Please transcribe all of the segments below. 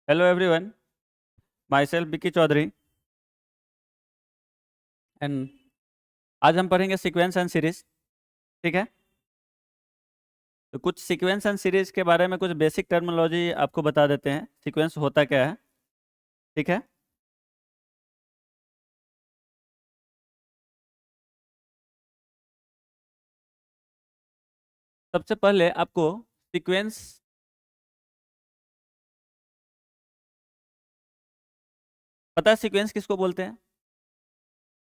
Hello everyone, my self Vicky Chaudhary and आज हम पढ़ेंगे सीक्वेंस एंड सीरीज। ठीक है, तो कुछ सीक्वेंस एंड सीरीज के बारे में कुछ बेसिक टर्मिनोलॉजी आपको बता देते हैं। सीक्वेंस होता क्या है? ठीक है, सबसे पहले आपको सीक्वेंस पता है? सीक्वेंस किसको बोलते हैं?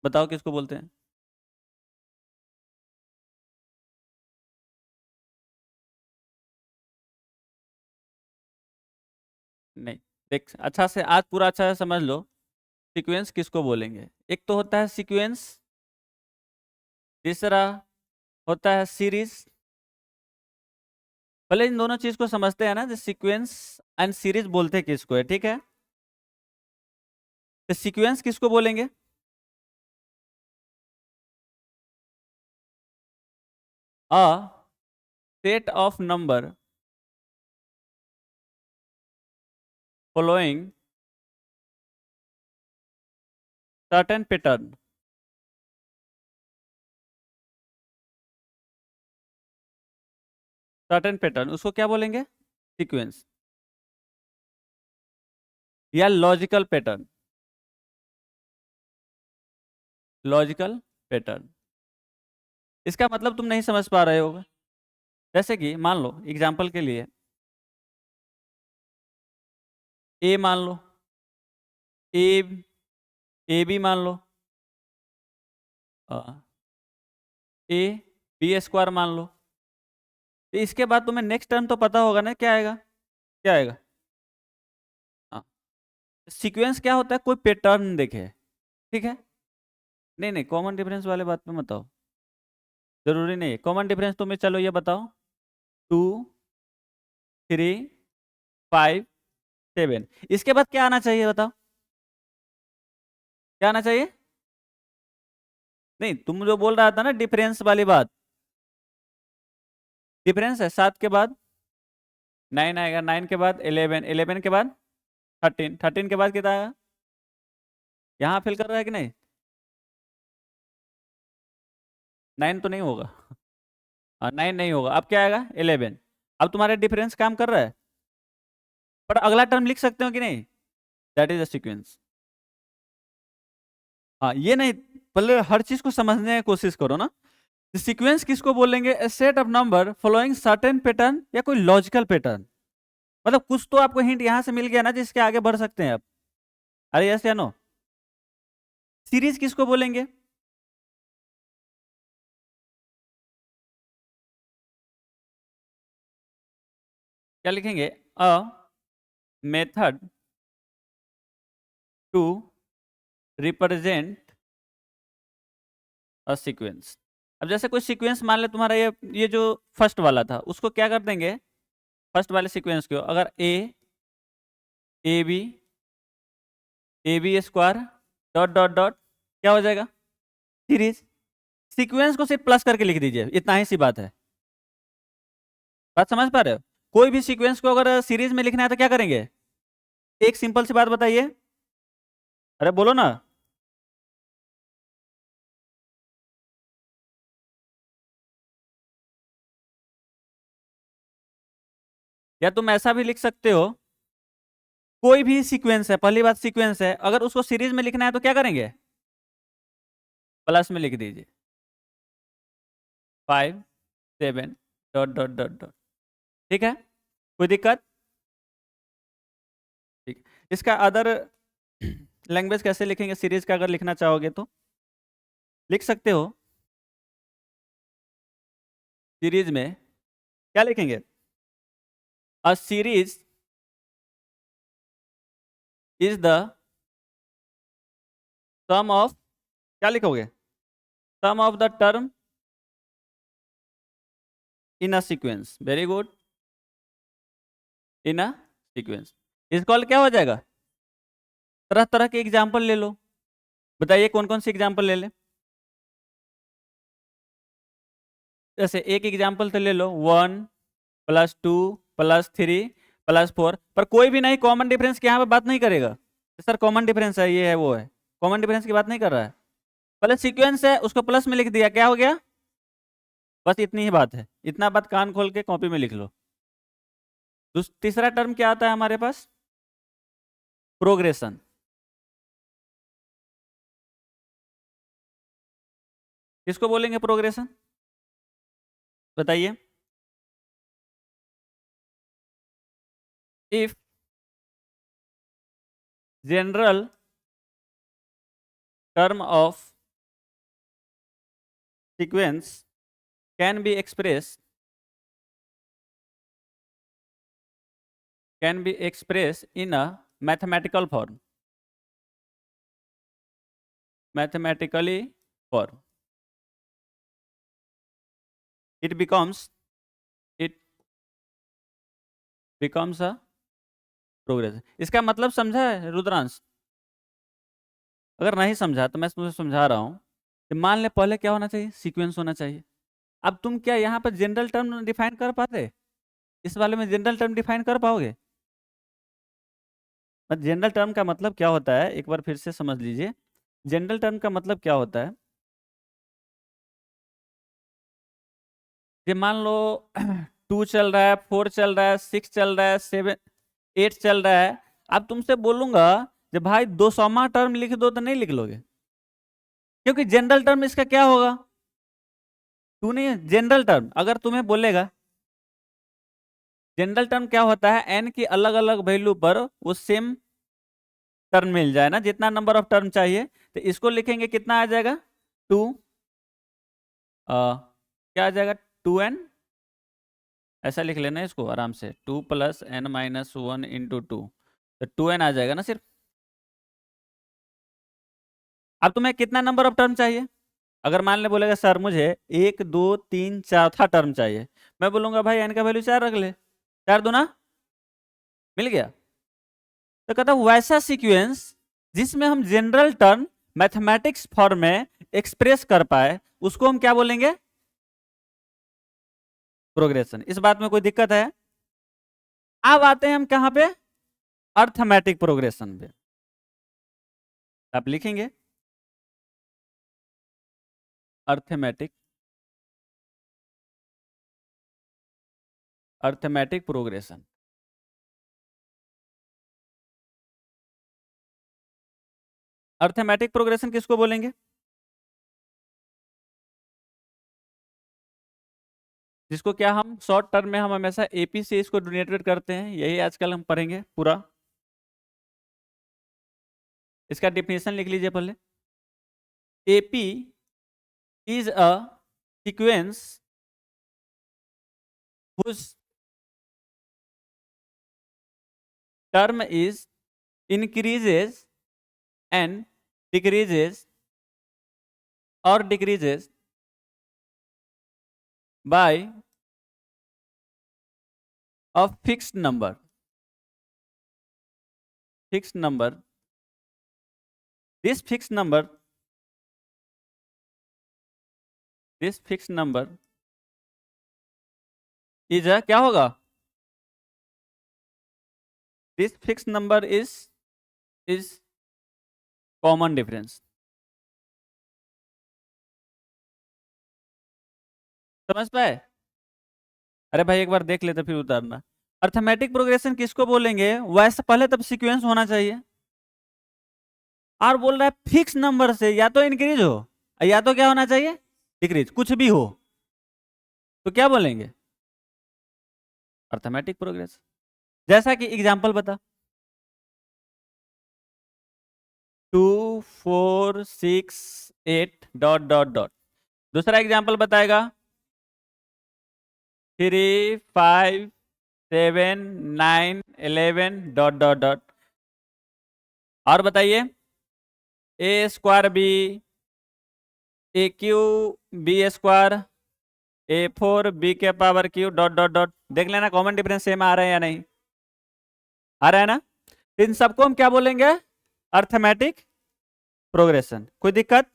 बताओ किसको बोलते हैं? नहीं, देख अच्छा से, आज पूरा अच्छा से समझ लो सीक्वेंस किसको बोलेंगे। एक तो होता है सीक्वेंस, तीसरा होता है सीरीज। पहले इन दोनों चीज को समझते हैं ना, जो सीक्वेंस एंड सीरीज बोलते हैं किसको है। ठीक है, तो सीक्वेंस किसको बोलेंगे? A set of number following certain pattern। Certain pattern उसको क्या बोलेंगे? सीक्वेंस या लॉजिकल पैटर्न। लॉजिकल पैटर्न, इसका मतलब तुम नहीं समझ पा रहे होगे। जैसे कि मान लो एग्जांपल के लिए ए मान लो, ए ए बी मान लो, ए बी स्क्वायर मान लो। तो इसके बाद तुम्हें नेक्स्ट टर्म तो पता होगा ना, क्या आएगा? क्या आएगा? हाँ, सीक्वेंस क्या होता है? कोई पैटर्न देखे। ठीक है, नहीं नहीं, कॉमन डिफरेंस वाले बात पे मत आओ, जरूरी नहीं है कॉमन डिफरेंस। तुम्हें चलो ये बताओ, 2 3 5 7, इसके बाद क्या आना चाहिए बताओ? क्या आना चाहिए? नहीं, तुम जो बोल रहा था ना डिफरेंस वाली बात, डिफरेंस है। 7 के बाद 9 आएगा, 9 के बाद 11, 11 के बाद 13, 13 के बाद कितना आएगा? यहाँ फिल कर रहा है कि नहीं? 9 तो नहीं होगा। हाँ, 9 नहीं होगा। अब क्या आएगा? 11। अब तुम्हारे डिफरेंस काम कर रहा है, पर अगला टर्म लिख सकते हो कि नहीं? That is a sequence. हाँ, ये नहीं, पहले हर चीज को समझने की कोशिश करो ना। सीक्वेंस किसको बोलेंगे? A set of number following certain pattern या कोई लॉजिकल पैटर्न। मतलब कुछ तो आपको हिंट यहां से मिल गया ना, जिसके आगे बढ़ सकते हैं आप। अरे यस या नो? सीरीज किसको बोलेंगे? क्या लिखेंगे? A method to represent a sequence. अब जैसे कोई सीक्वेंस मान ले तुम्हारा, ये जो फर्स्ट वाला था उसको क्या कर देंगे? फर्स्ट वाले सीक्वेंस को अगर A B square dot dot dot, क्या हो जाएगा? सीरीज। सीक्वेंस को सिर्फ प्लस करके लिख दीजिए, इतना ही सी बात है। बात समझ पा रहे हो? कोई भी सीक्वेंस को अगर सीरीज में लिखना है तो क्या करेंगे? एक सिंपल सी बात बताइए, अरे बोलो ना। या तुम ऐसा भी लिख सकते हो, कोई भी सीक्वेंस है, पहली बात सीक्वेंस है, अगर उसको सीरीज में लिखना है तो क्या करेंगे? प्लस में लिख दीजिए, 5 7 डॉट डॉट डॉट डॉट। ठीक है, कोई दिक्कत? ठीक, इसका अदर लैंग्वेज कैसे लिखेंगे सीरीज का, अगर लिखना चाहोगे तो लिख सकते हो। सीरीज में क्या लिखेंगे? A series is the sum of, क्या लिखोगे? Sum of the term in a sequence. Very good, in a sequence. इसका क्या हो जाएगा? तरह तरह के एग्जाम्पल ले लो, बताइए कौन कौन से एग्जाम्पल ले लें। जैसे एक एग्जाम्पल तो ले लो, 1 + 2 + 3 +4, पर कोई भी नहीं कॉमन डिफरेंस की यहाँ पे बात नहीं करेगा सर, कॉमन डिफरेंस है, ये है वो है, कॉमन डिफरेंस की बात नहीं कर रहा है। पहले सीक्वेंस है उसको प्लस में लिख दिया, क्या हो गया? बस इतनी ही बात है, इतना बात कान खोल के कॉपी में लिख लो। तीसरा टर्म क्या आता है हमारे पास? प्रोग्रेशन। किसको बोलेंगे प्रोग्रेशन? बताइए। If general term of sequence can be expressed in a mathematical form, it becomes a progression. इसका मतलब समझा है रुद्रांश? अगर नहीं समझा तो मैं तुझे समझा रहा हूं कि मान ले पहले क्या होना चाहिए, सीक्वेंस होना चाहिए। अब तुम क्या यहाँ पर जनरल टर्म डिफाइन कर पाते? इस वाले में जनरल टर्म डिफाइन कर पाओगे? जनरल टर्म का मतलब क्या होता है, एक बार फिर से समझ लीजिए। जनरल टर्म का मतलब क्या होता है कि मान लो 2 चल रहा है, 4 चल रहा है, 6 चल रहा है, 7 8 चल रहा है। अब तुमसे बोलूंगा जब भाई 200वां टर्म लिख दो तो नहीं लिख लोगे, क्योंकि जनरल टर्म इसका क्या होगा? तू नहीं, जनरल टर्म अगर तुम्हें बोलेगा, जनरल टर्म क्या होता है, एन की अलग अलग वैल्यू पर वो सेम टर्म मिल जाए ना, जितना नंबर ऑफ टर्म चाहिए, तो इसको लिखेंगे कितना आ जाएगा? 2, क्या आ जाएगा? 2n, ऐसा लिख लेना इसको आराम से, 2 + n - 1 × 2, तो 2n आ जाएगा ना सिर्फ। अब तुम्हें कितना नंबर ऑफ टर्म चाहिए? अगर मान ले बोलेगा सर मुझे 1 2 3 चौथा टर्म चाहिए, मैं बोलूंगा भाई n का वैल्यू 4 रख ले, 4 दूना मिल गया। तो कहता वैसा सीक्वेंस जिसमें हम जनरल टर्म मैथमेटिक्स फॉर्म में एक्सप्रेस कर पाए, उसको हम क्या बोलेंगे? प्रोग्रेशन। इस बात में कोई दिक्कत है? अब आते हैं हम कहां पे? अर्थमेटिक प्रोग्रेशन पे। आप लिखेंगे अर्थमेटिक प्रोग्रेशन। अर्थमेटिक प्रोग्रेशन किसको बोलेंगे? जिसको क्या हम शॉर्ट टर्म में हम हमेशा एपी से इसको डिनोटेड करते हैं, यही आजकल हम पढ़ेंगे पूरा। इसका डेफिनेशन लिख लीजिए पहले। AP is a sequence whose term is increases and decreases or decreases by a fixed number. This fixed number is a क्या होगा? This fixed number is common difference. समझ पाए? अरे भाई एक बार देख लेते फिर उतारना। अर्थमेटिक प्रोग्रेशन किसको बोलेंगे? वैसे पहले तब सीक्वेंस होना चाहिए, और बोल रहा है फिक्स नंबर से या तो इंक्रीज हो या तो क्या होना चाहिए? डिक्रीज, कुछ भी हो तो क्या बोलेंगे? Arithmetic progress. जैसा कि एग्जांपल बता, 2 4 6 8 डॉट डॉट डॉट। दूसरा एग्जांपल बताएगा 3 5 7 9 11 डॉट डॉट डॉट। और बताइए a² b, aq b² a4 b³ dot dot dot. देख लेना कॉमन डिफरेंस सेम आ रहे हैं या नहीं, आ रहा है ना? इन सबको हम क्या बोलेंगे? Arithmetic progression. कोई दिक्कत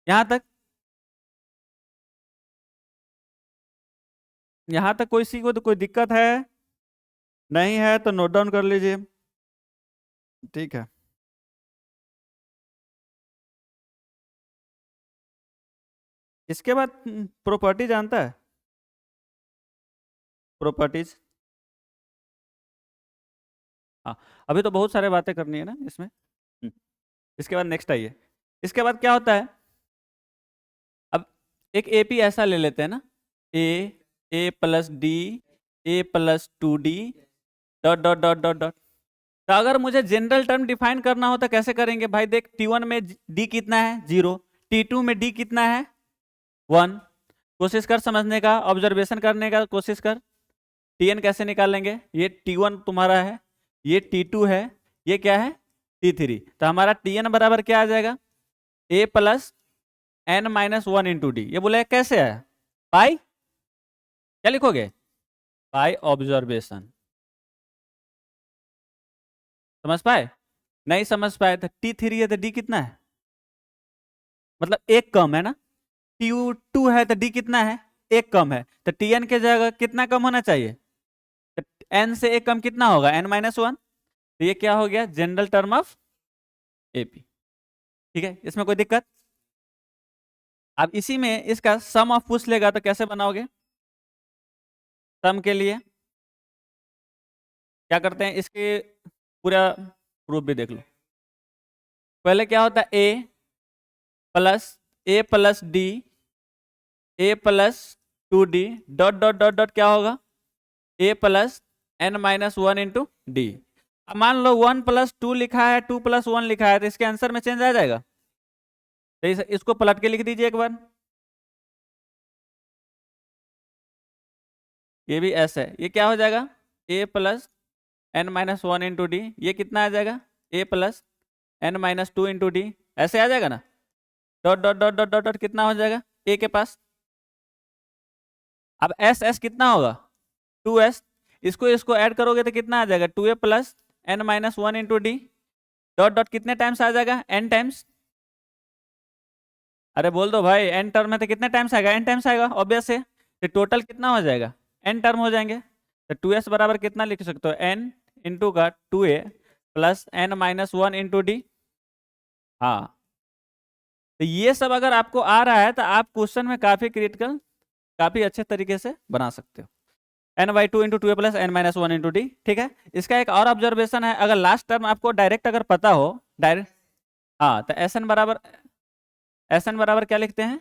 यहां तक? यहां तक कोई सी को तो कोई दिक्कत है? नहीं है तो नोट डाउन कर लीजिए। ठीक है। इसके बाद प्रॉपर्टी जानता है? प्रॉपर्टीज। हाँ, अभी तो बहुत सारे बातें करनी है ना इसमें। इसके बाद नेक्स्ट आइए। इसके बाद क्या होता है, अब एक एपी ऐसा ले लेते हैं ना, A, A plus D, A plus 2d, dot dot dot dot dot. तो अगर मुझे जनरल टर्म डिफाइन करना हो तो कैसे करेंगे भाई? देख, T1 में डी कितना है? 0। T2 में डी कितना है? 1। कोशिश कर समझने का, ऑब्जर्वेशन करने का कोशिश कर। Tn कैसे निकालेंगे? ये T1 तुम्हारा है, ये T2 है, ये क्या है? T3। तो हमारा Tn बराबर क्या आ जाएगा? a plus n minus 1 × d। ये बोले कैसे है? पाई, क्या लिखोगे? पाई ऑब्जर्वेशन। समझ पाए? नहीं समझ पाए तो T3 है तो D कितना है? मतलब एक कम है ना। T2 है तो D कितना है? एक कम है। तो Tn के जगह कितना कम होना चाहिए? तो n से एक कम कितना होगा? n-1। तो ये क्या हो गया? General term of AP. ठीक है, इसमें कोई दिक्कत? अब इसी में इसका सम ऑफ पूछ लेगा तो कैसे बनाओगे? सम के लिए क्या करते हैं, इसके पूरा प्रूफ भी देख लो। पहले क्या होता है? A plus D, A plus 2d, dot dot dot dot क्या होगा? A plus n-1 × d। अब मान लो 1 + 2 लिखा है, 2 + 1 लिखा है, तो इसके आंसर में चेंज आ जाएगा। तो इसको पलट के लिख दीजिए एक बार। ये भी ऐसा है, ये क्या हो जाएगा? a plus n-1 × d। ये कितना आ जाएगा? a plus n-2 × d। ऐसे आ जाएगा ना। Dot dot dot dot dot dot कितना हो जाएगा a के पास? अब s कितना होगा? 2s। इसको इसको ऐड करोगे तो कितना आ जाएगा? 2a plus n-1 × d। Dot dot कितने टाइम्स आ जाएगा? n times. अरे बोल दो भाई, n टर्म में तो कितने टाइम्स आएगा? n टाइम्स आएगा, ऑब्वियस है। तो टोटल कितना हो जाएगा? n टर्म हो जाएंगे। तो 2s बराबर कितना लिख सकते हो? n इंटू का 2a प्लस n-1 × d। हाँ, तो ये सब अगर आपको आ रहा है तो आप क्वेश्चन में काफी क्रिटिकल, काफी अच्छे तरीके से बना सकते हो। n/2 × 2a plus n-1 × d। ठीक है। इसका एक और ऑब्जर्वेशन है, अगर लास्ट टर्म आपको डायरेक्ट अगर पता हो, डायरेक्ट, हाँ, तो Sn बराबर क्या लिखते हैं?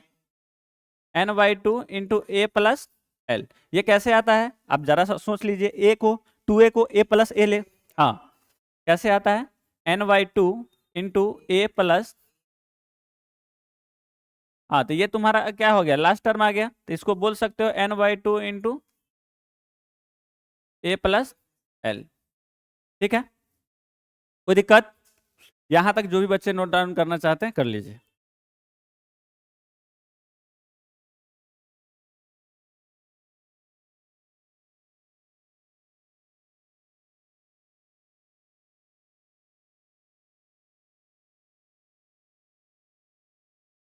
n/2 × a plus l। ये कैसे आता है आप जरा सा सोच लीजिए। a को 2a को a प्लस a ले। हाँ, कैसे आता है? n/2 × a प्लस, हाँ, तो ये तुम्हारा क्या हो गया? लास्ट टर्म आ गया। तो इसको बोल सकते हो n/2 × a प्लस l। ठीक है, कोई दिक्कत? यहां तक जो भी बच्चे नोट डाउन करना चाहते हैं कर लीजिए।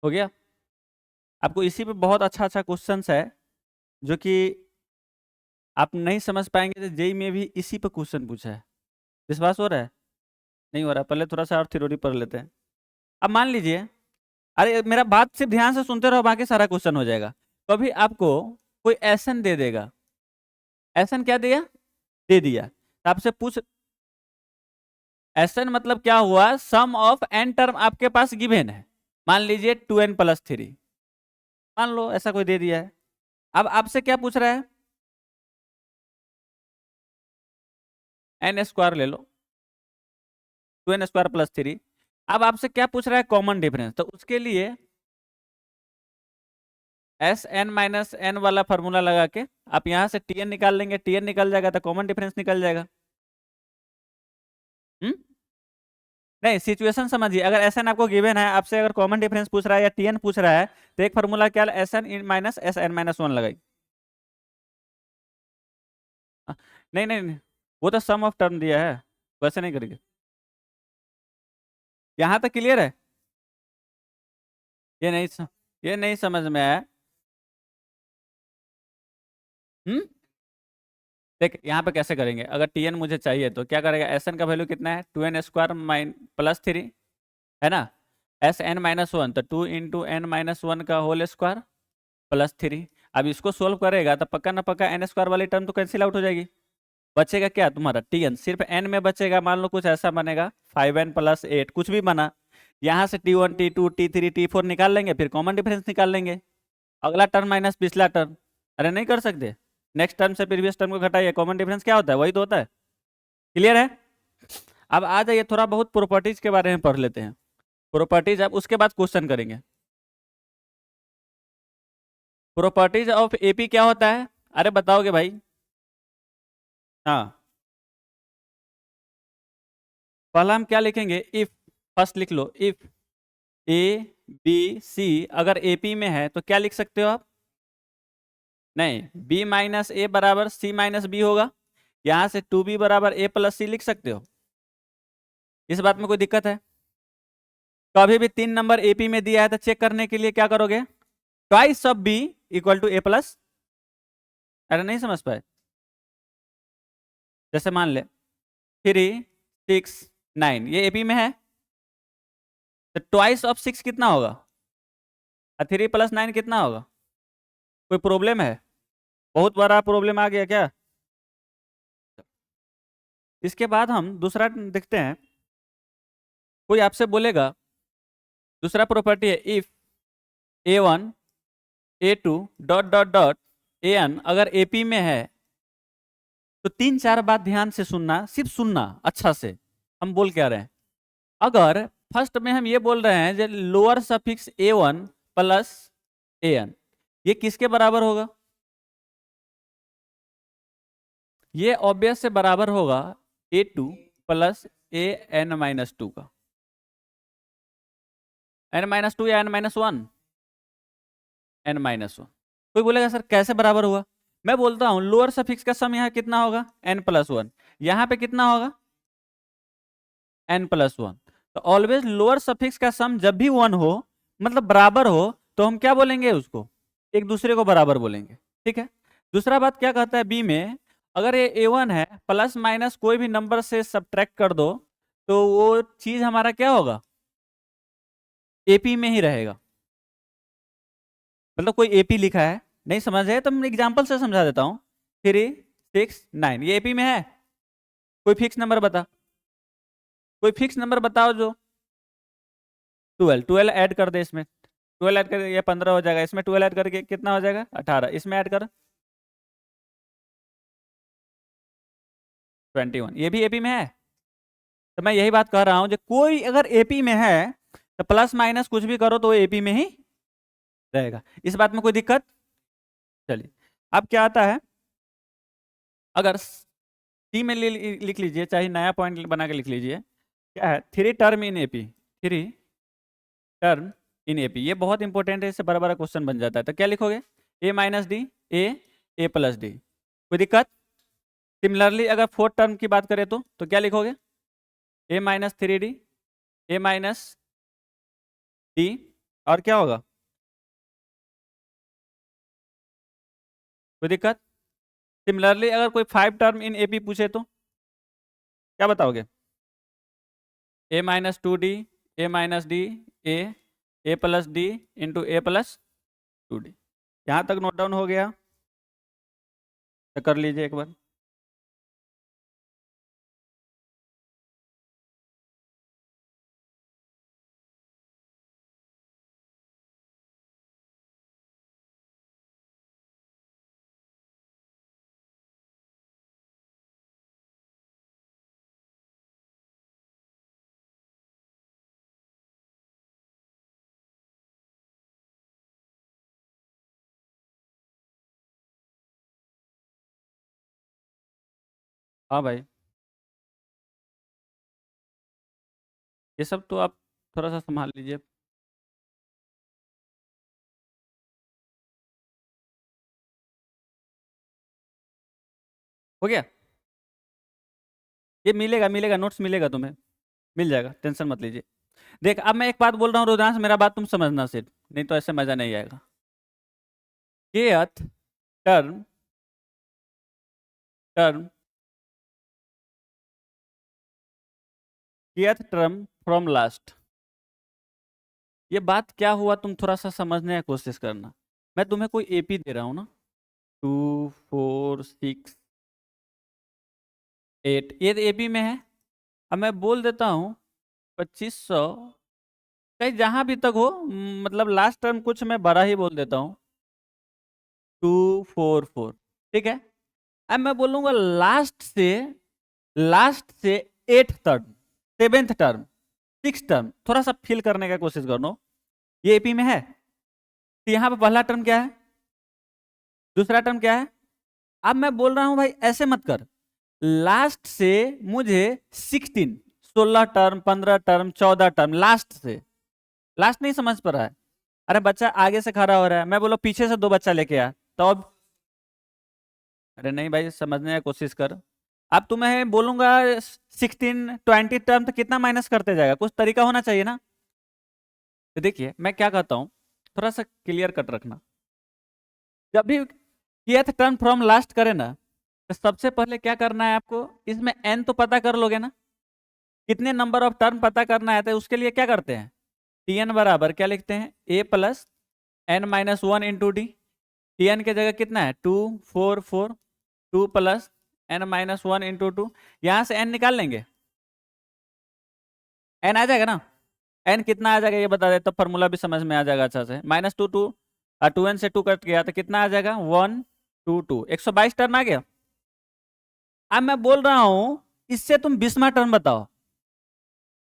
हो गया? आपको इसी पे बहुत अच्छा अच्छा क्वेश्चंस है जो कि आप नहीं समझ पाएंगे। तो जेई में भी इसी पे क्वेश्चन पूछा है। विश्वास हो रहा है? नहीं हो रहा? पहले थोड़ा सा और थ्योरी पढ़ लेते हैं। अब मान लीजिए, अरे मेरा बात सिर्फ ध्यान से सुनते रहो, बाकी सारा क्वेश्चन हो जाएगा। कभी आपको कोई एसन दे देगा, एसन क्या दिया? दे दिया, तो आपसे पूछ, एसन मतलब क्या हुआ? सम ऑफ एन टर्म आपके पास गिवन है। मान लीजिए 2n + 3, मान लो ऐसा कोई दे दिया है। अब आपसे क्या पूछ रहा है? n² ले लो, 2n² + 3। अब आपसे क्या पूछ रहा है? Common difference. तो उसके लिए Sn - n वाला फॉर्मूला लगा के आप यहां से Tn निकाल लेंगे, Tn निकल जाएगा तो कॉमन डिफरेंस निकल जाएगा। नहीं, सिचुएशन समझिए। अगर Sn आपको गिवन है, आपसे अगर कॉमन डिफरेंस पूछ रहा है या Tn पूछ रहा है, तो एक फॉर्मूला क्या? Sn - Sn - 1 लगाई। नहीं नहीं नहीं, वो तो सम ऑफ टर्म दिया है, वैसे नहीं करेंगे। यहां तक क्लियर है? ये नहीं ये नहीं समझ में आया? हम्म देख यहाँ पे कैसे करेंगे, अगर टी एन मुझे चाहिए तो क्या करेगा, एस एन का वैल्यू कितना है 2n² प्लस 3 है ना, एस एन माइनस वन तो 2 × n−1 का होल स्क्वायर प्लस 3। अब इसको सोल्व करेगा तो पक्का ना पक्का n² वाली टर्म तो कैंसिल आउट हो जाएगी, बचेगा क्या तुम्हारा टी एन, सिर्फ n में बचेगा। मान लो कुछ ऐसा बनेगा 5n + 8 कुछ भी बना, यहाँ से t1 t2 t3 t4 निकाल लेंगे, फिर कॉमन डिफरेंस निकाल लेंगे, अगला टर्म माइनस पिछला टर्म। अरे नहीं कर सकते, नेक्स्ट टर्म से प्रीवियस टर्म को घटाइए, कॉमन डिफरेंस क्या होता है, वही तो होता है। क्लियर है। अब आ जाइए थोड़ा बहुत प्रॉपर्टीज के बारे में पढ़ लेते हैं, प्रॉपर्टीज, अब उसके बाद क्वेश्चन करेंगे। प्रॉपर्टीज ऑफ एपी क्या होता है, अरे बताओगे भाई। हाँ, पहला हम क्या लिखेंगे, इफ, फर्स्ट लिख लो, इफ ए बी सी अगर एपी में है तो क्या लिख सकते हो आप, नहीं, b माइनस ए बराबर सी माइनस बी होगा, यहां से 2b बराबर a प्लस सी लिख सकते हो, इस बात में कोई दिक्कत है। कभी भी 3 नंबर एपी में दिया है तो चेक करने के लिए क्या करोगे, twice of b equal to a plus, अरे नहीं समझ पाए, जैसे मान ले 3 6 9 ये एपी में है, तो ट्वाइस ऑफ 6 कितना होगा, 3 + 9 कितना होगा, कोई प्रॉब्लम है, बहुत बड़ा प्रॉब्लम आ गया क्या। इसके बाद हम दूसरा देखते हैं, कोई आपसे बोलेगा, दूसरा प्रॉपर्टी है, if a1 a2 dot dot dot an अगर एपी में है, तो 3-4 बात ध्यान से सुनना, सिर्फ सुनना अच्छा से, हम बोल क्या रहे हैं। अगर फर्स्ट में हम ये बोल रहे हैं जो lower suffix a1 plus an, ये किसके बराबर होगा, ये ऑब्वियस से बराबर होगा a2 प्लस an-2 का, n-2 या n-1, n-1। कोई बोलेगा सर कैसे बराबर हुआ, मैं बोलता हूं लोअर सफिक्स का सम यहाँ कितना होगा n+1, यहाँ पे कितना होगा n+1, तो ऑलवेज लोअर सफिक्स का सम जब भी 1 हो, मतलब बराबर हो, तो हम क्या बोलेंगे उसको, एक दूसरे को बराबर बोलेंगे, ठीक है। दूसरा बात क्या कहता है बी में, अगर ये a1 है, प्लस माइनस कोई भी नंबर से सब्ट्रैक्ट कर दो तो वो चीज हमारा क्या होगा, एपी में ही रहेगा, मतलब कोई एपी लिखा है, नहीं समझ है तो मैं एग्जांपल से समझा देता हूं, 3 6 9 ये एपी में है, कोई फिक्स नंबर बता, कोई फिक्स नंबर बताओ जो 12 ऐड कर दे इसमें, 12 ऐड करके ये 15 हो जाएगा, इसमें 12 ऐड करके कितना हो जाएगा 18, इसमें ऐड कर 21, ये भी एपी में है। तो मैं यही बात कह रहा हूं जो कोई अगर एपी में है तो प्लस माइनस कुछ भी करो तो वो एपी में ही रहेगा, इस बात में कोई दिक्कत। चलिए अब क्या आता है, अगर सी में लिख लीजिए, चाहे नया पॉइंट बना के लिख लीजिए, क्या है 3 term in AP, 3 term in AP, ये बहुत इंपॉर्टेंट है, इससे बड़ा बड़ा क्वेश्चन बन जाता है, तो क्या लिखोगे, a-d a+d, कोई दिक्कत। सिमिलरली अगर 4 टर्म की बात करें तो क्या लिखोगे, a-3d a-d, और क्या होगा, कोई दिक्कत। सिमिलरली अगर कोई 5 टर्म इन एपी पूछे तो क्या बताओगे, a-2d a-d a+d into a+2d, यहाँ तक नोट डाउन हो गया, तो कर लीजिए एक बार। हाँ भाई, ये सब तो आप थोड़ा सा संभाल लीजिए। हो गया, ये मिलेगा मिलेगा, नोट्स मिलेगा तुम्हें, मिल जाएगा, टेंशन मत लीजिए। देख अब मैं एक बात बोल रहा हूँ रुद्रांश, मेरा बात तुम समझना सिर्फ, नहीं तो ऐसे मजा नहीं आएगा। kth term term kth term from last. ये बात क्या हुआ, तुम थोड़ा सा समझने की कोशिश करना। मैं तुम्हें कोई एपी दे रहा हूं ना, 2 4 6 8, ये एपी में है। अब मैं बोल देता हूँ 2500, चाहे जहां भी तक हो, मतलब लास्ट टर्म कुछ मैं बड़ा ही बोल देता हूँ, 244। ठीक है। अब मैं बोलूंगा लास्ट से 8th term, 7th term, 6th term, थोड़ा सा फिल करने का कोशिश करो। ये एपी में है, तो यहाँ पे पहला टर्म क्या है, दूसरा टर्म क्या है। अब मैं बोल रहा हूं भाई ऐसे मत कर, लास्ट से मुझे 16 टर्म, 15 टर्म, 14 टर्म, लास्ट से। लास्ट नहीं समझ पा रहा है। अरे बच्चा आगे से खड़ा हो रहा है, मैं बोलो पीछे से 2 बच्चा लेके आ, तो अब अरे नहीं भाई, समझने की कोशिश कर। अब तुम्हें बोलूंगा 16 20 टर्म, तो कितना माइनस करते जाएगा, कुछ तरीका होना चाहिए ना। तो देखिए मैं क्या कहता हूँ, थोड़ा सा क्लियर कट रखना। जब भी kth टर्म फ्रॉम लास्ट करे ना, तो सबसे पहले क्या करना है आपको, इसमें n तो पता कर लोगे ना, कितने नंबर ऑफ टर्म पता करना है, तो उसके लिए क्या करते हैं, tn बराबर क्या लिखते हैं, a plus n minus 1 × d। tn के जगह कितना है, 2 4 4, 2 प्लस n माइनस 1 × 2, यहां से n निकाल लेंगे, n आ जाएगा ना। n कितना आ जाएगा ये बता दे, तो फॉर्मूला भी समझ में आ जाएगा अच्छा से। -2 2n से 2 कट गया तो कितना आ जाएगा, 1 2 2, 122 टर्म आ गया। अब मैं बोल रहा हूं इससे तुम 20वां टर्म बताओ,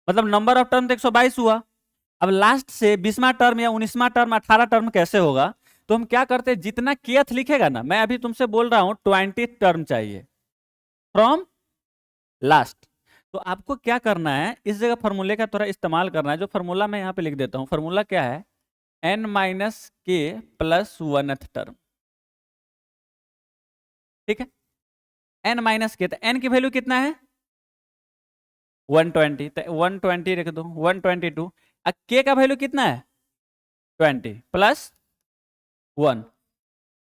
मतलब नंबर ऑफ टर्म तो 122 हुआ। अब लास्ट से 20वां टर्म या 19वां टर्म, 18 टर्म कैसे होगा, तो हम क्या करते हैं, जितना kth लिखेगा ना, मैं अभी तुमसे बोल रहा हूं 20 टर्म चाहिए फ्रॉम लास्ट। तो आपको क्या करना है, इस जगह फॉर्मूले का थोड़ा इस्तेमाल करना है। जो फॉर्मूला मैं यहाँ पे लिख देता हूँ, फॉर्मूला क्या है, n माइनस के प्लस 1th टर्म। ठीक है, n माइनस के, तो n की वैल्यू कितना है, 120, तो 120 रख दो, 122। अब k का वैल्यू कितना है, 20 प्लस 1,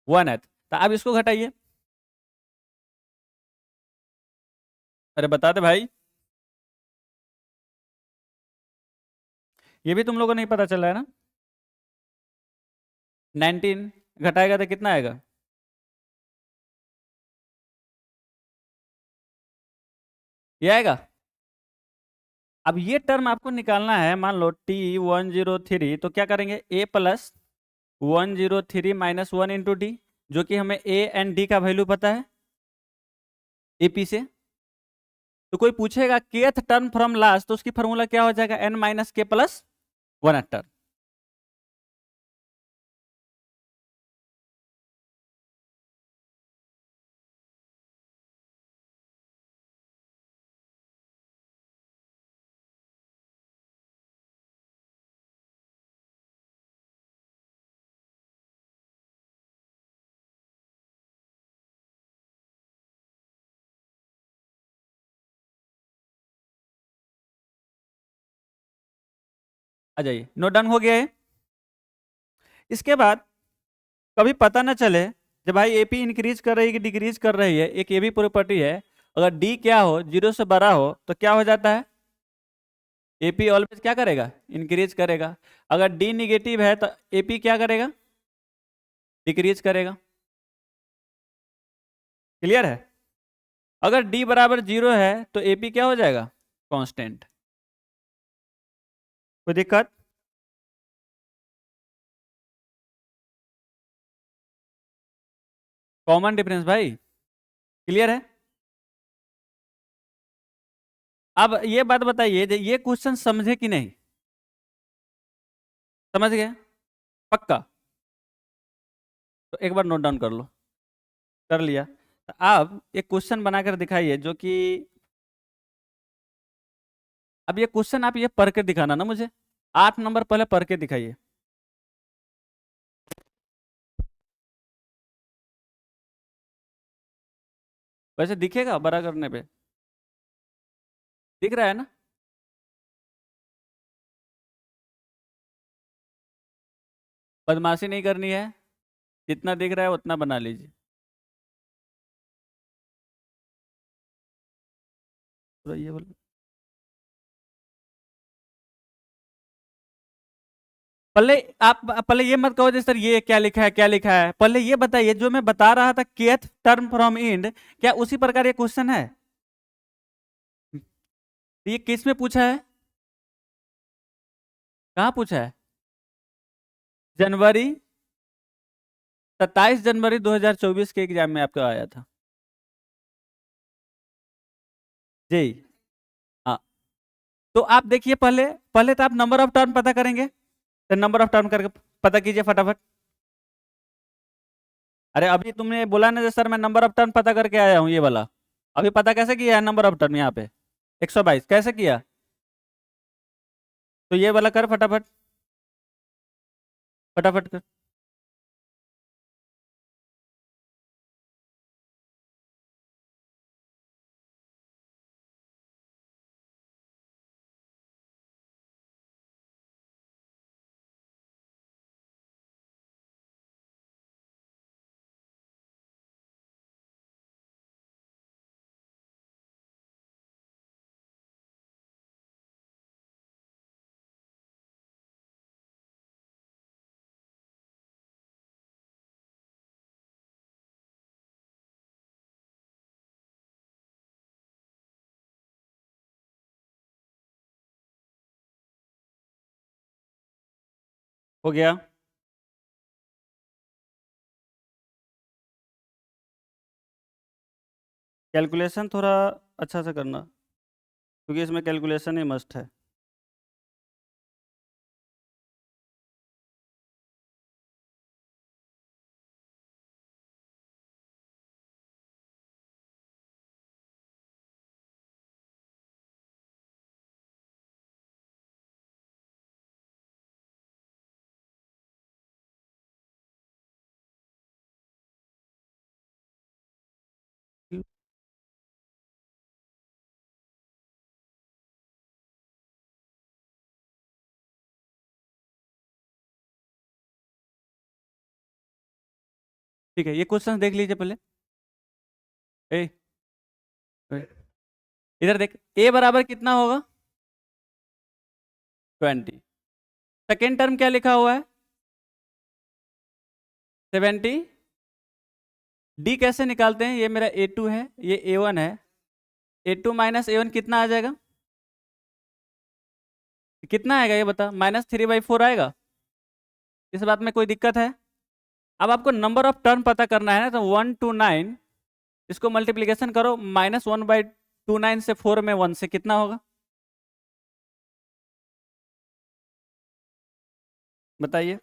1th। तो अब इसको घटाइए, अरे बता दे भाई, ये भी तुम लोगों को नहीं पता चला है ना। 19 घटाएगा तो कितना आएगा, ये आएगा। अब ये टर्म आपको निकालना है, मान लो T103, तो क्या करेंगे, a प्लस 103 माइनस 1 × d, जो कि हमें a एंड d का वैल्यू पता है AP से। तो कोई पूछेगा kth टर्म फ्रॉम लास्ट, तो उसकी फॉर्मूला क्या हो जाएगा, n माइनस के प्लस 1th टर्म। आ जाइए, नोट डाउन हो गया है। इसके बाद कभी पता ना चले जब भाई एपी इंक्रीज कर रही है कि डिक्रीज कर रही है, एक ये भी प्रॉपर्टी है, अगर डी क्या हो, 0 से बड़ा हो, तो क्या हो जाता है, एपी ऑलवेज क्या करेगा, इंक्रीज करेगा। अगर डी निगेटिव है तो एपी क्या करेगा, डिक्रीज करेगा। क्लियर है। अगर डी बराबर 0 है तो एपी क्या हो जाएगा, कांस्टेंट। कोई दिक्कत, कॉमन डिफरेंस भाई। क्लियर है। अब ये बात बताइए, ये क्वेश्चन समझे कि नहीं, समझ गए पक्का, तो एक बार नोट डाउन कर लो, कर लिया। तो अब एक क्वेश्चन बनाकर दिखाइए, जो कि अब ये क्वेश्चन आप ये पढ़ के दिखाना ना मुझे, 8 नंबर पहले पढ़ के दिखाइए। वैसे दिखेगा बड़ा करने पे, दिख रहा है ना। बदमाशी नहीं करनी है, जितना दिख रहा है उतना बना लीजिए। तो ये बोल, पहले आप पहले ये मत कहो जैसे सर ये क्या लिखा है क्या लिखा है, पहले ये बताइए जो मैं बता रहा था केथ टर्म फ्रॉम इंड, क्या उसी प्रकार ये क्वेश्चन है? ये किस में पूछा है? कहाँ पूछा है? जनवरी 27 जनवरी 2024 के एग्जाम में आपका आया था जी। हाँ, तो आप देखिए पहले, पहले तो आप नंबर ऑफ टर्म पता करेंगे, तो नंबर ऑफ टर्म करके पता कीजिए फटाफट। अरे अभी तुमने बोला ना सर मैं नंबर ऑफ टर्म पता करके आया हूँ ये वाला, अभी पता कैसे किया है नंबर ऑफ टर्म यहाँ पे? 122 कैसे किया? तो ये वाला कर फटाफट, फटाफट कर। हो गया। कैलकुलेशन थोड़ा अच्छा से करना, क्योंकि इसमें कैलकुलेशन ही मस्ट है। ठीक है, ये क्वेश्चन देख लीजिए पहले। ए, ए, इधर देख, ए बराबर कितना होगा? 20। सेकेंड टर्म क्या लिखा हुआ है? 70। डी कैसे निकालते हैं? ये मेरा A2 है, ये A1 है। A2 माइनस A1 कितना आ जाएगा? कितना आएगा ये बता, -3/4 आएगा। इस बात में कोई दिक्कत है? अब आपको नंबर ऑफ टर्म पता करना है ना, तो 129 इसको मल्टीप्लीकेशन करो, -1/29 से 4 में 1 से कितना होगा बताइए?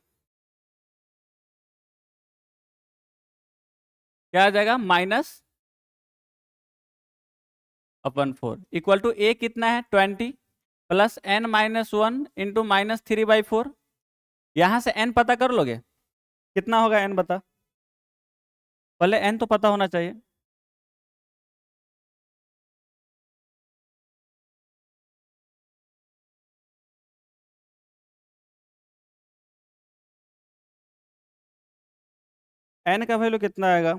क्या आ जाएगा? -4 इक्वल टू ए कितना है? 20 प्लस n-1 इंटू -3/4। यहां से n पता कर लोगे, कितना होगा n बता? पहले n तो पता होना चाहिए। n का वैल्यू कितना आएगा?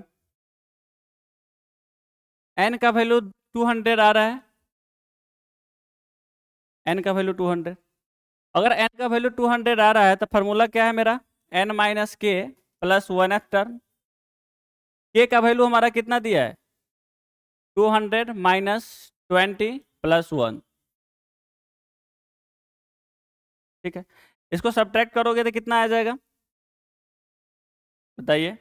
n का वैल्यू 200 आ रहा है, n का वैल्यू 200। अगर n का वैल्यू 200 आ रहा है तो फार्मूला क्या है मेरा? n माइनस के प्लस 1th टर्म। k का वैल्यू हमारा कितना दिया है? 200 माइनस 20 प्लस 1। ठीक है, इसको सब्ट्रैक्ट करोगे तो कितना आ जाएगा बताइए?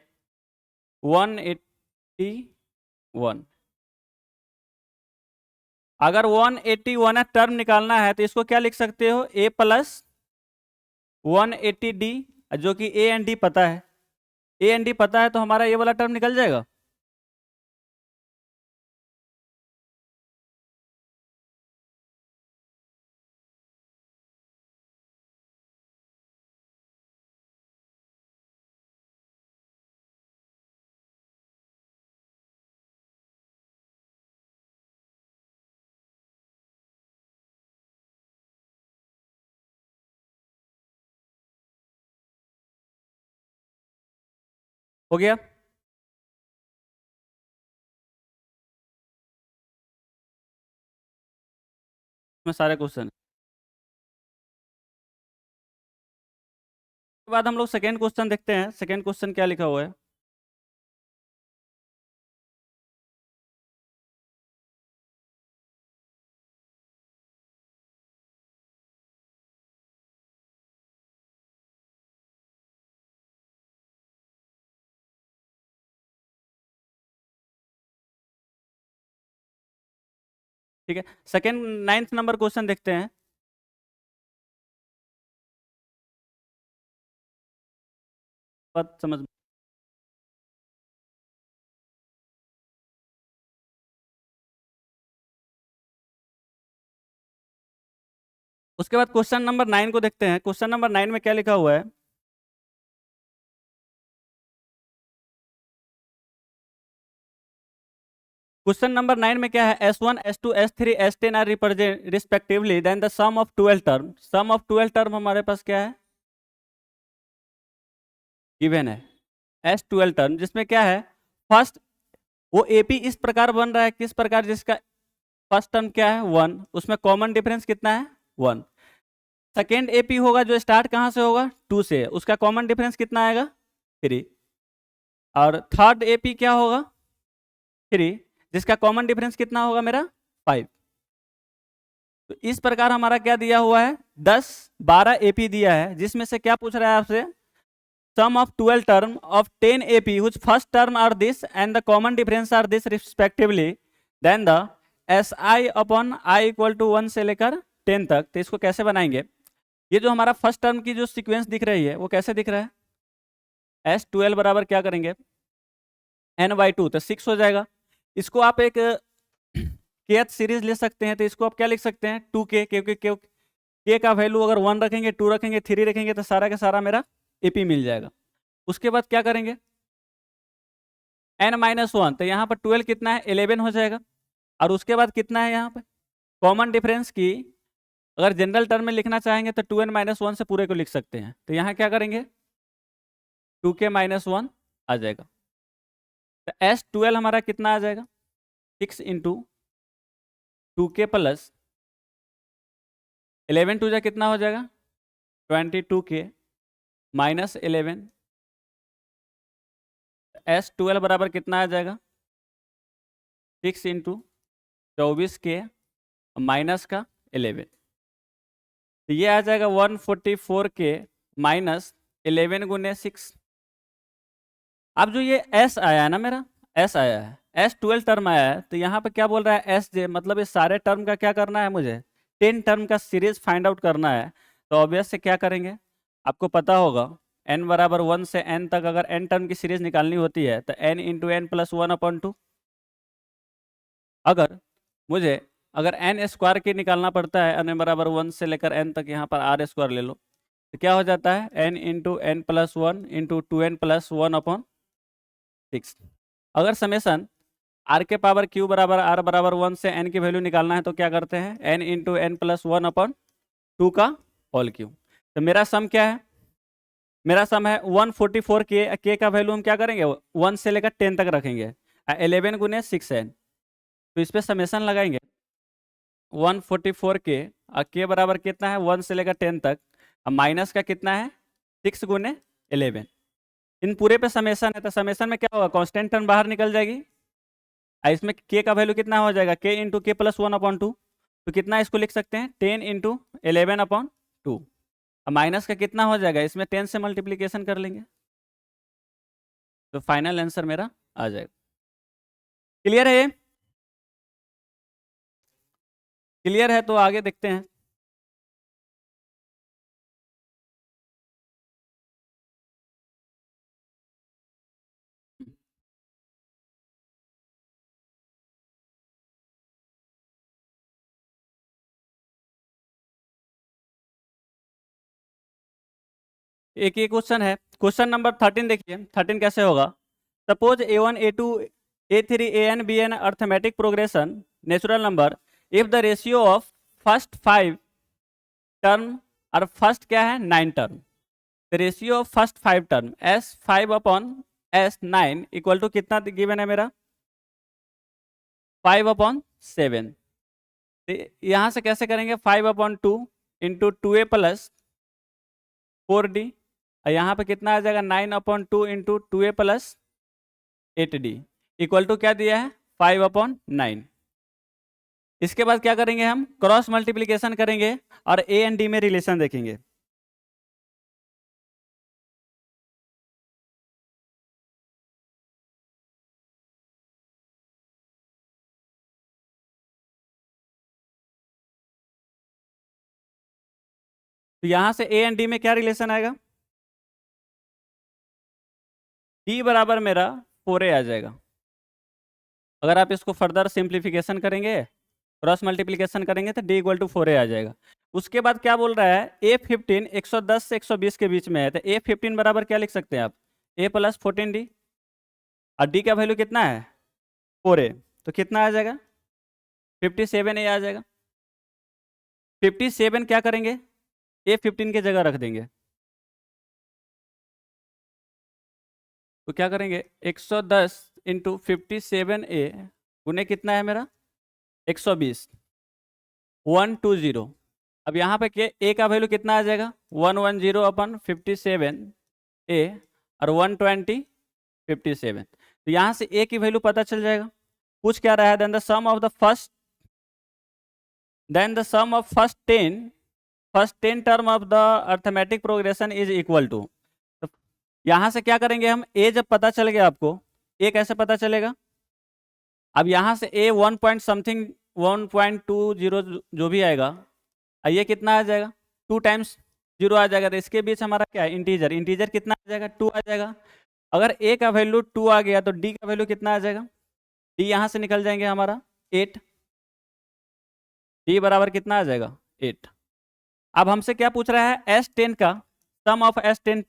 181। अगर 181 टर्म निकालना है तो इसको क्या लिख सकते हो? a प्लस 180d, जो कि a एंड d पता है। a एंड d पता है तो हमारा ये वाला टर्म निकल जाएगा। हो गया। इसमें सारे क्वेश्चन। उसके बाद हम लोग सेकेंड क्वेश्चन देखते हैं, सेकेंड क्वेश्चन क्या लिखा हुआ है। ठीक है, सेकेंड 9th नंबर क्वेश्चन देखते हैं। बात समझ। उसके बाद क्वेश्चन नंबर 9 को देखते हैं। क्वेश्चन नंबर 9 में क्या लिखा हुआ है। क्वेश्चन नंबर 9 में क्या है, S1 S2 S3 S10 are represent respectively then the sum of 12 term. Sum of 12 term हमारे पास क्या है, गिवन है S12 टर्म, जिसमें क्या है फर्स्ट वो एपी इस प्रकार बन रहा है, किस प्रकार, जिसका फर्स्ट टर्म क्या है 1, उसमें कॉमन डिफरेंस कितना है 1। सेकेंड एपी होगा जो स्टार्ट कहाँ से होगा 2 से, उसका कॉमन डिफरेंस कितना आएगा 3। और थर्ड एपी क्या होगा 3, जिसका कॉमन डिफरेंस कितना होगा मेरा 5। तो इस प्रकार हमारा क्या दिया हुआ है 10-12 एपी दिया है, जिसमें से क्या पूछ रहा है आपसे, sum of 12 term of 10 AP whose first term are this and the common difference are this respectively, then the SI upon I equal to 1 से लेकर 10 तक। तो इसको कैसे बनाएंगे, ये जो हमारा फर्स्ट टर्म की जो सीक्वेंस दिख रही है वो कैसे दिख रहा है, S12 बराबर क्या करेंगे n/2, तो 6 हो जाएगा। इसको आप एक kth सीरीज ले सकते हैं, तो इसको आप क्या लिख सकते हैं 2k, क्योंकि k का वैल्यू अगर 1 रखेंगे 2 रखेंगे 3 रखेंगे तो सारा का सारा मेरा एपी मिल जाएगा। उसके बाद क्या करेंगे n-1, तो यहाँ पर 12 कितना है 11 हो जाएगा। और उसके बाद कितना है यहाँ पे कॉमन डिफरेंस की, अगर जनरल टर्म में लिखना चाहेंगे तो 2n-1 से पूरे को लिख सकते हैं। तो यहाँ क्या करेंगे 2k-1 आ जाएगा। तो S12 हमारा कितना आ जाएगा 6 इंटू 2k प्लस 11 टू जा कितना हो जाएगा 22k माइनस 11। S12 बराबर कितना आ जाएगा 6 इंटू 24k माइनस का 11, तो ये आ जाएगा 144k माइनस 11 गुने 6। अब जो ये S आया है ना, मेरा S आया है S12 टर्म आया है, तो यहाँ पे क्या बोल रहा है SJ, मतलब इस सारे टर्म का क्या करना है मुझे 10 टर्म का सीरीज फाइंड आउट करना है। तो ऑब्वियस से क्या करेंगे, आपको पता होगा n बराबर 1 से n तक अगर n टर्म की सीरीज निकालनी होती है तो n इंटू एन प्लस 1/2। अगर n स्क्वायर की निकालना पड़ता है, n बराबर 1 से लेकर n तक, यहाँ पर r स्क्वायर ले लो, तो क्या हो जाता है n into n plus 1 into 2n plus 1/6। अगर समेसन r के पावर q बराबर r बराबर 1 से n की वैल्यू निकालना है तो क्या करते हैं n इंटू एन प्लस 1/2 का होल क्यूब। तो मेरा सम क्या है, मेरा सम है 144k, k का वैल्यू हम क्या करेंगे 1 से लेकर 10 तक रखेंगे, 11 गुने 6n, तो इस पर समेसन लगाएंगे 144k और k बराबर कितना है 1 से लेकर 10 तक, अब माइनस का कितना है 6 गुने 11। इन पूरे पे समेसन है, तो समेसन में क्या होगा कांस्टेंट टर्म बाहर निकल जाएगी, इसमें k का वैल्यू कितना हो जाएगा k इंटू के प्लस 1/2, तो कितना इसको लिख सकते हैं 10 इंटू 11/2। अब माइनस का कितना हो जाएगा, इसमें 10 से मल्टीप्लीकेशन कर लेंगे, तो फाइनल आंसर मेरा आ जाएगा। क्लियर है ये, क्लियर है तो आगे देखते हैं। एक ये क्वेश्चन है, क्वेश्चन नंबर 13 देखिए, 13 कैसे होगा। Suppose A1 A2 A3 AN BN arithmetic progression natural number if the ratio of first 5 term और फर्स्ट क्या है 9 term, the ratio of first 5 term S5/S9 equal to कितना गिवन है मेरा 5/7। तो यहाँ से कैसे करेंगे, 5/2 इंटू 2a प्लस 4d, और यहाँ पे कितना आ जाएगा 9/2 into 2a plus 8d equal to क्या दिया है 5/9। इसके बाद क्या करेंगे, हम क्रॉस मल्टीप्लीकेशन करेंगे और ए एंड डी में रिलेशन देखेंगे। तो यहां से ए एंड डी में क्या रिलेशन आएगा, डी बराबर मेरा 4a आ जाएगा। अगर आप इसको फर्दर सिंप्लीफिकेशन करेंगे, क्रॉस मल्टीप्लीकेशन करेंगे तो डी इक्वल टू 4a आ जाएगा। उसके बाद क्या बोल रहा है, A15 110 से 120 के बीच में है, तो A15 बराबर क्या लिख सकते हैं आप, a प्लस 14d, और डी का वैल्यू कितना है 4a, तो कितना आ जाएगा 57a आ जाएगा। 57 क्या करेंगे, A15 के जगह रख देंगे, तो क्या करेंगे 110 इंटू 57a गुने कितना है मेरा 120, 120। अब यहाँ पे के ए का वैल्यू कितना आ जाएगा 110 अपन 57a और 120 57। तो यहाँ से ए की वैल्यू पता चल जाएगा। पूछ क्या रहा है, then the sum of first 10 term of the arithmetic progression is equal to. तो यहाँ से क्या करेंगे हम, ए जब पता चल गया आपको, ए कैसे पता चलेगा, अब यहाँ से ए 1 पॉइंट समथिंग 1.20 जो भी आएगा, ये कितना आ जाएगा 2 टाइम्स 0 आ जाएगा, तो इसके बीच हमारा क्या है इंटीजर, इंटीजर कितना आ जाएगा 2 आ जाएगा। अगर ए का वैल्यू 2 आ गया तो डी का वैल्यू कितना आ जाएगा, डी यहाँ से निकल जाएंगे हमारा 8, डी बराबर कितना आ जाएगा 8। अब हमसे क्या पूछ रहा है, S10 का सम ऑफ S10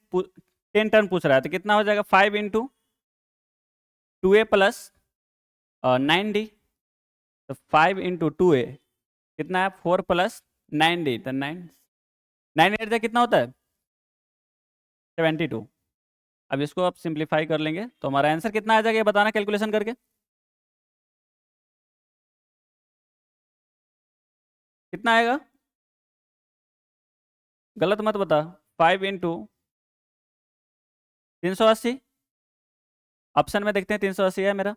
10 टर्म पूछ रहा है, तो कितना हो जाएगा 5 इंटू 2a प्लस 9d, तो 5 इंटू 2a कितना है 4 प्लस 9d, तो 9 8 कितना होता है 72। अब इसको आप सिंप्लीफाई कर लेंगे तो हमारा आंसर कितना आ जाएगा, ये बताना कैलकुलेशन करके, कितना आएगा, गलत मत बता, 5 इंटू 380, ऑप्शन में देखते हैं 380 है मेरा,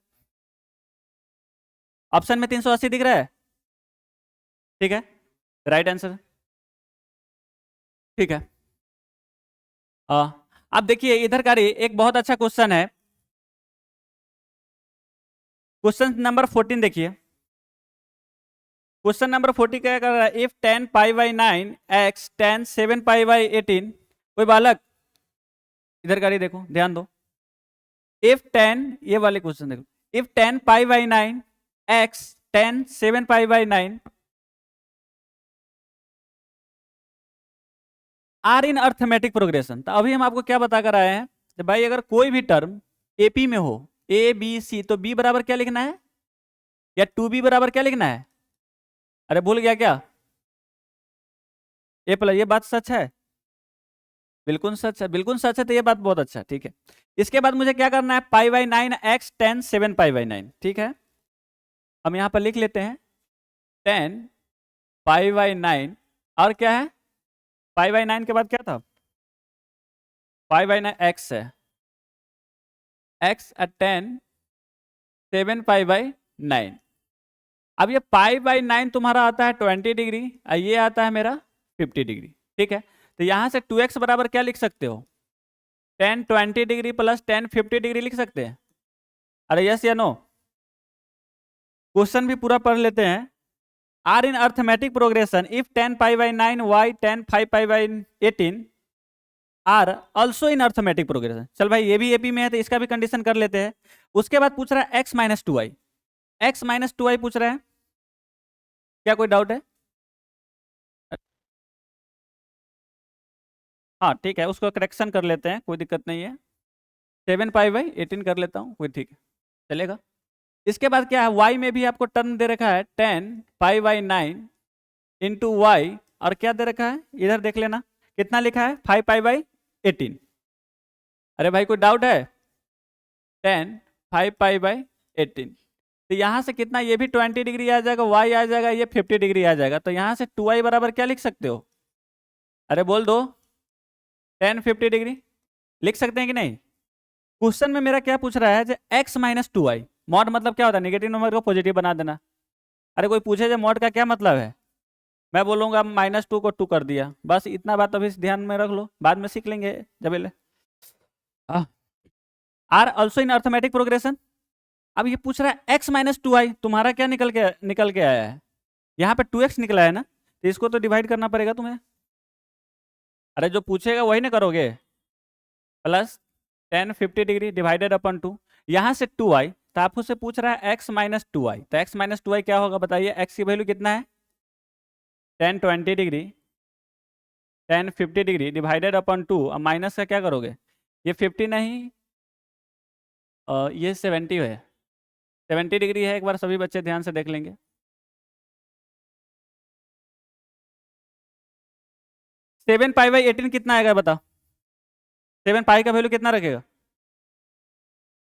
ऑप्शन में 380 दिख रहा है, ठीक है राइट आंसर, ठीक है। अब देखिए इधर का एक बहुत अच्छा क्वेश्चन है, क्वेश्चन नंबर 14 देखिए, क्वेश्चन नंबर 40 क्या कर रहा है, if 10 pi by 9 x 10 7 pi by 18, कोई बालक इधर का देखो ध्यान दो, इफ 10 ये वाले क्वेश्चन देखो, if 10 pi by 9 x 10 7 pi by 9 are in arithmetic progression. तो अभी हम आपको क्या बता कर आए हैं, तो भाई अगर कोई भी टर्म एपी में हो ए बी सी, तो बी बराबर क्या लिखना है, या 2b बराबर क्या लिखना है, अरे भूल गया क्या, ए प्लस, ये बात सच है, बिल्कुल सच है, बिल्कुल सच है, तो ये बात बहुत अच्छा है, ठीक है। इसके बाद मुझे क्या करना है, पाई बाई 9 एक्स 10 7 पाई बाई 9, ठीक है, हम यहाँ पर लिख लेते हैं 10 पाई बाई 9, और क्या है पाई बाई 9 के बाद क्या था, पाई बाई 9 एक्स है, एक्स 10 7 पाई बाई 9। अब ये पाई बाई 9 तुम्हारा आता है 20 डिग्री, और ये आता है मेरा 50 डिग्री, ठीक है। तो यहाँ से 2x बराबर क्या लिख सकते हो, 10 20 डिग्री प्लस 10 50 डिग्री लिख सकते हैं, अरे यस या नो, क्वेश्चन भी पूरा पढ़ लेते हैं। Are in arithmetic progression if 10 pi by 9 y 10 5 pi by 18 are also in arithmetic progression. चल भाई ये भी एपी में है तो इसका भी कंडीशन कर लेते हैं। उसके बाद पूछ रहा है x minus 2y, x minus 2y पूछ रहा है, क्या कोई डाउट है, हाँ ठीक है, उसको करेक्शन कर लेते हैं, कोई दिक्कत नहीं है, 7 पाई बाई 18 कर लेता हूँ, कोई ठीक है चलेगा। इसके बाद क्या है, y में भी आपको टर्म दे रखा है 10 पाई बाई 9 इंटू वाई, और क्या दे रखा है इधर देख लेना, कितना लिखा है 5 पाई बाई 18। अरे भाई कोई डाउट है, 10 5 पाई बाई 18, तो यहाँ से कितना, ये भी 20 डिग्री आ जाएगा, y आ जाएगा, ये 50 डिग्री आ जाएगा। तो यहाँ से 2y बराबर क्या लिख सकते हो? अरे बोल दो, 10 50 डिग्री लिख सकते हैं कि नहीं? क्वेश्चन में मेरा क्या पूछ रहा है, जो x माइनस 2y, मॉड मतलब क्या होता है, नेगेटिव नंबर को पॉजिटिव बना देना। अरे कोई पूछे जो मॉड का क्या मतलब है, मैं बोलूंगा -2 को 2 कर दिया, बस इतना बात अभी ध्यान में रख लो, बाद में सीख लेंगे जब are also in arithmetic progression. अब ये पूछ रहा है x माइनस 2y, तुम्हारा क्या निकल के आया है, यहाँ पे 2x निकला है ना, तो इसको तो डिवाइड करना पड़ेगा तुम्हें। अरे जो पूछेगा वही ना करोगे, प्लस 10 50 डिग्री डिवाइडेड अपन 2, यहाँ से 2y, तो आपको से पूछ रहा है x माइनस 2y, तो x माइनस 2y क्या होगा बताइए, x की वैल्यू कितना है 10 20 डिग्री 10 50 डिग्री डिवाइडेड अपन 2, अब माइनस का क्या करोगे, ये 50 नहीं, ये 70 है, 70 डिग्री है, एक बार सभी बच्चे ध्यान से देख लेंगे। 7 पाई/18 कितना आएगा बताओ, 7 पाई का वैल्यू कितना रखेगा,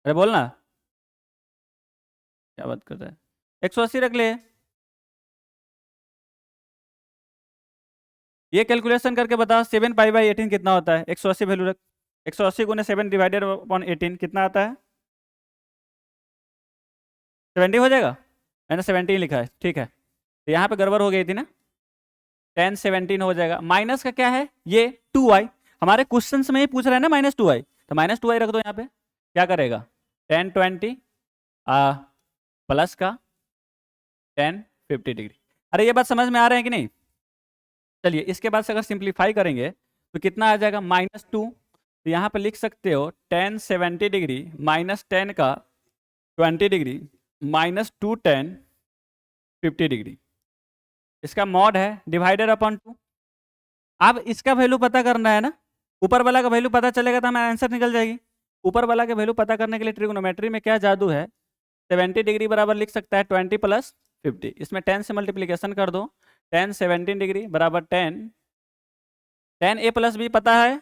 अरे बोलना, क्या बात कर रहा है, 180 रख ले। ये कैलकुलेशन करके बताओ 7 पाई/18 कितना होता है, 180 वैल्यू रख, 180 गुने 7 डिवाइडेड अपॉन 18 कितना आता है, 70 हो जाएगा, मैंने 17 लिखा है, ठीक है, तो यहाँ पे गड़बड़ हो गई थी ना, 10 17 हो जाएगा, माइनस का क्या है ये 2y, हमारे क्वेश्चन में ही पूछ रहा है ना -2y, तो -2y रख दो यहाँ पे, क्या करेगा 10 20 प्लस का 10 50 डिग्री। अरे ये बात समझ में आ रहे हैं कि नहीं? चलिए इसके बाद से अगर सिंप्लीफाई करेंगे तो कितना आ जाएगा -2, तो यहाँ पे लिख सकते हो 10 70 डिग्री माइनस 10 का 20 डिग्री -2 10 50 डिग्री, इसका मॉड है डिवाइडेड अपॉन 2। अब इसका वैल्यू पता करना है ना, ऊपर वाला का वैल्यू पता चलेगा तो हमारा आंसर निकल जाएगी। ऊपर वाला के वैल्यू पता करने के लिए ट्रिग्नोमेट्री में क्या जादू है, 70 डिग्री बराबर लिख सकता है 20 + 50, इसमें 10 से मल्टीप्लीकेशन कर दो, 10 17 डिग्री बराबर 10 a + b पता है,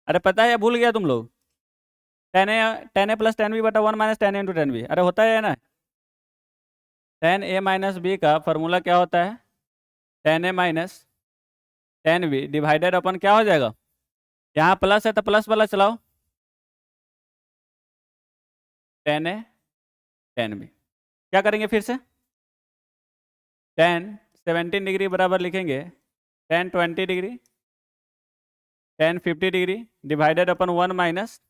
अरे पता है या भूल गया तुम लोग, 10a + 10b/1 - 10 × 10b, अरे होता है ना, 10a - b का फॉर्मूला क्या होता है 10a - 10b डिवाइडेड अपन क्या हो जाएगा, यहाँ प्लस है तो प्लस वाला चलाओ, 10a 10b, क्या करेंगे फिर से, 10 17 डिग्री बराबर लिखेंगे 10 20 डिग्री 10 50 डिग्री डिवाइडेड अपन 1 माइनस,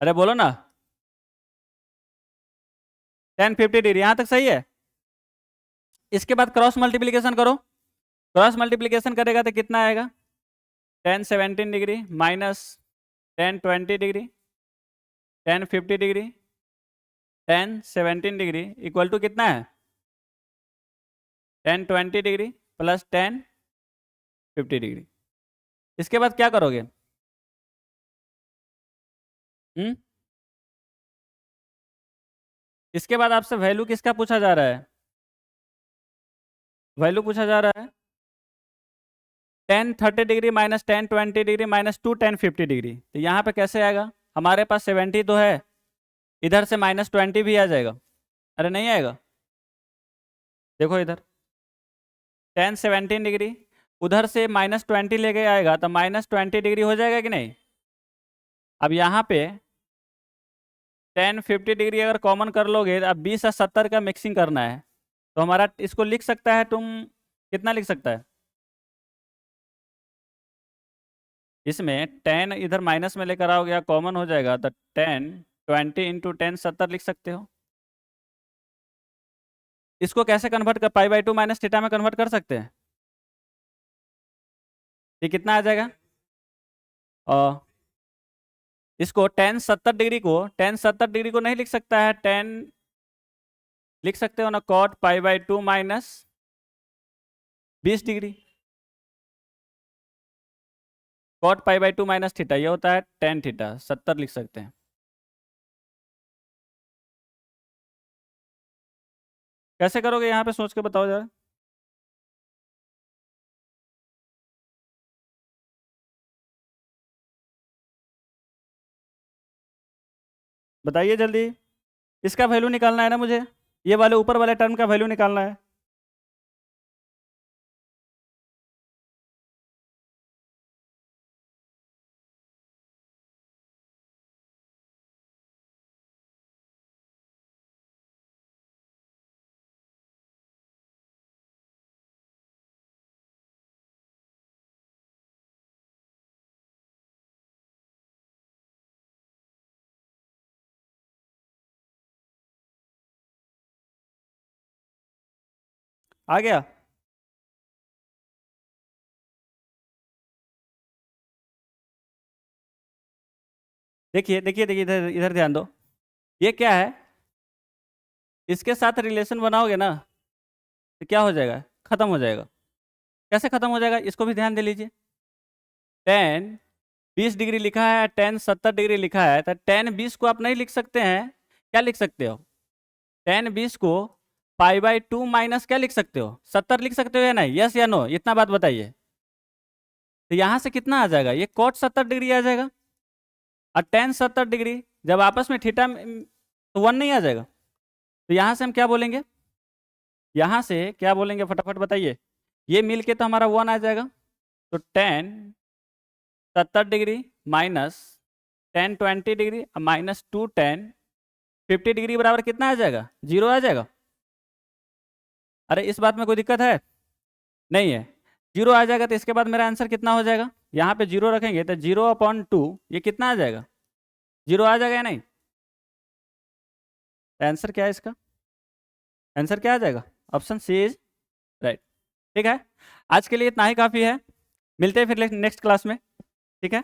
अरे बोलो ना, 10 50 डिग्री, यहाँ तक सही है। इसके बाद क्रॉस मल्टीप्लीकेशन करो, क्रॉस मल्टीप्लीकेशन करेगा तो कितना आएगा 10 17 degree minus 10 20 degree 10 50 degree 10 17 degree equal to कितना है 10 20 डिग्री प्लस 10 50 डिग्री। इसके बाद क्या करोगे, इसके बाद आपसे वैल्यू किसका पूछा जा रहा है, वैल्यू पूछा जा रहा है 10 30 डिग्री माइनस 10 20 डिग्री -2 10 50 डिग्री, तो यहाँ पे कैसे आएगा, हमारे पास 70 तो है, इधर से -20 भी आ जाएगा, अरे नहीं आएगा, देखो इधर 10 17 डिग्री उधर से -20 लेके आएगा तो -20 डिग्री हो जाएगा कि नहीं। अब यहाँ पे 10 50 डिग्री अगर कॉमन कर लोगे, अब 20 और 70 का मिक्सिंग करना है, तो हमारा इसको लिख सकता है तुम, कितना लिख सकता है, इसमें 10 इधर माइनस में लेकर आओगे या कॉमन हो जाएगा तो 10 20 × 10 70 लिख सकते हो। इसको कैसे कन्वर्ट कर, π/2 माइनस थीटा में कन्वर्ट कर सकते हैं, ये कितना आ जाएगा, और इसको 10 70 डिग्री को 10 70 डिग्री को नहीं लिख सकता है, 10 लिख सकते हो ना, cot π/2 minus 20 degree, cot π/2 minus theta ये होता है tan थीटा, 70 लिख सकते हैं। कैसे करोगे यहाँ पे सोच के बताओ जरा, बताइए जल्दी। इसका वैल्यू निकालना है ना मुझे, ये वाले ऊपर वाले टर्म का वैल्यू निकालना है। आ गया? देखिए देखिए देखिए, इधर इधर ध्यान दो। ये क्या है, इसके साथ रिलेशन बनाओगे ना तो क्या हो जाएगा, खत्म हो जाएगा। कैसे खत्म हो जाएगा, इसको भी ध्यान दे लीजिए। टेन 20 डिग्री लिखा है, टेन 70 डिग्री लिखा है, तो टेन 20 को आप नहीं लिख सकते हैं, क्या लिख सकते हो? टेन 20 को π/2 माइनस क्या लिख सकते हो, 70 लिख सकते हो या नहीं? यस या नो, इतना बात बताइए। तो यहाँ से कितना आ जाएगा, ये cot 70 डिग्री आ जाएगा। और टेन 70 डिग्री जब आपस में थीटा तो 1 नहीं आ जाएगा। तो यहाँ से हम क्या बोलेंगे, यहाँ से क्या बोलेंगे फटाफट बताइए। ये मिल के तो हमारा 1 आ जाएगा। तो ten 70 degree minus ten 20 degree minus 2 ten 50 degree बराबर कितना आ जाएगा, 0 आ जाएगा। अरे इस बात में कोई दिक्कत है? नहीं है। 0 आ जाएगा तो इसके बाद मेरा आंसर कितना हो जाएगा, यहाँ पे 0 रखेंगे तो 0/2 ये कितना आ जाएगा, 0 आ जाएगा या नहीं? तो आंसर क्या है इसका, आंसर क्या आ जाएगा, ऑप्शन सी इज राइट। ठीक है, आज के लिए इतना ही काफ़ी है। मिलते हैं फिर नेक्स्ट क्लास में। ठीक है।